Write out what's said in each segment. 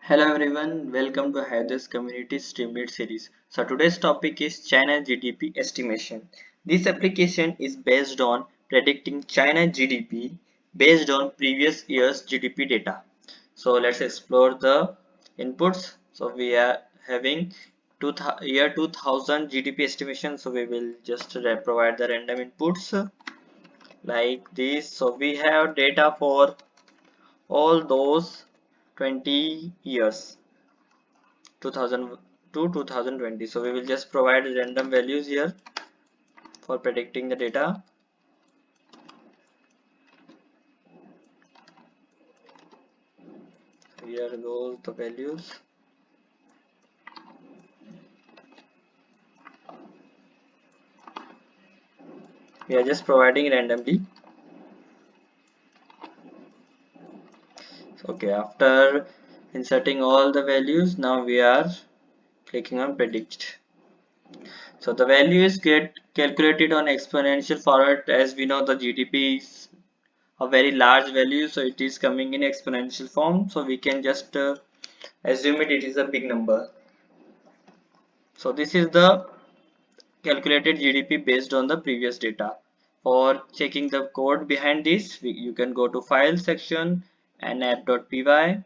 Hello everyone, welcome to HiDevs Community Streamlit series. So today's topic is China GDP estimation. This application is based on predicting China GDP based on previous year's GDP data. So let's explore the inputs. So we are having year 2000 GDP estimation. So we will just provide the random inputs like this. So we have data for all those 20 years 2000 to 2020. So we will just provide random values here for predicting the data. Here goes the values. We are just providing randomly. Okay, after inserting all the values, now we are clicking on predict. So the values get calculated on exponential forward. As we know, the GDP is a very large value, so it is coming in exponential form, so we can just assume it is a big number. So this is the calculated GDP based on the previous data. For checking the code behind this, you can go to file section and app.py,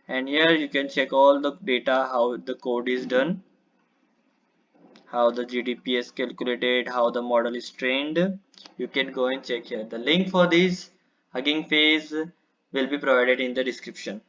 and here you can check all the data, how the code is done, how the GDP is calculated, how the model is trained. You can go and check here. The link for this Hugging Face will be provided in the description.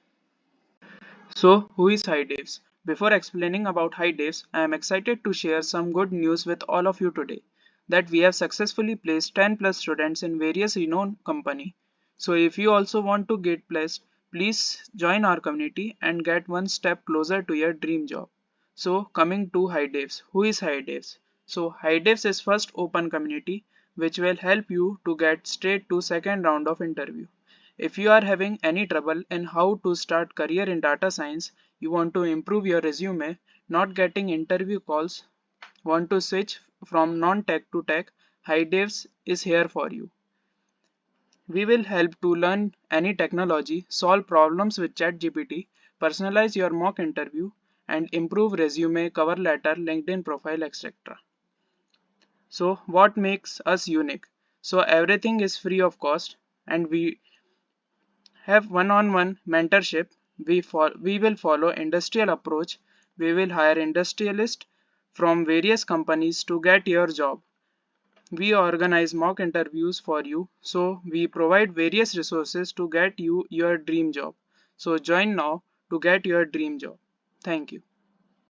So, who is HiDevs? Before explaining about HiDevs, I am excited to share some good news with all of you today that we have successfully placed 10 plus students in various renowned company. So if you also want to get placed, please join our community and get one step closer to your dream job. So coming to HiDevs, who is HiDevs? So HiDevs is first open community which will help you to get straight to second round of interview. If you are having any trouble in how to start career in data science, you want to improve your resume, not getting interview calls, want to switch from non-tech to tech, HiDevs is here for you. We will help to learn any technology, solve problems with ChatGPT, personalize your mock interview, and improve resume, cover letter, LinkedIn profile, etc. So what makes us unique? So everything is free of cost and we have one-on-one mentorship. We will follow industrial approach. We will hire industrialists from various companies to get your job. We organize mock interviews for you. So we provide various resources to get you your dream job. So join now to get your dream job. Thank you.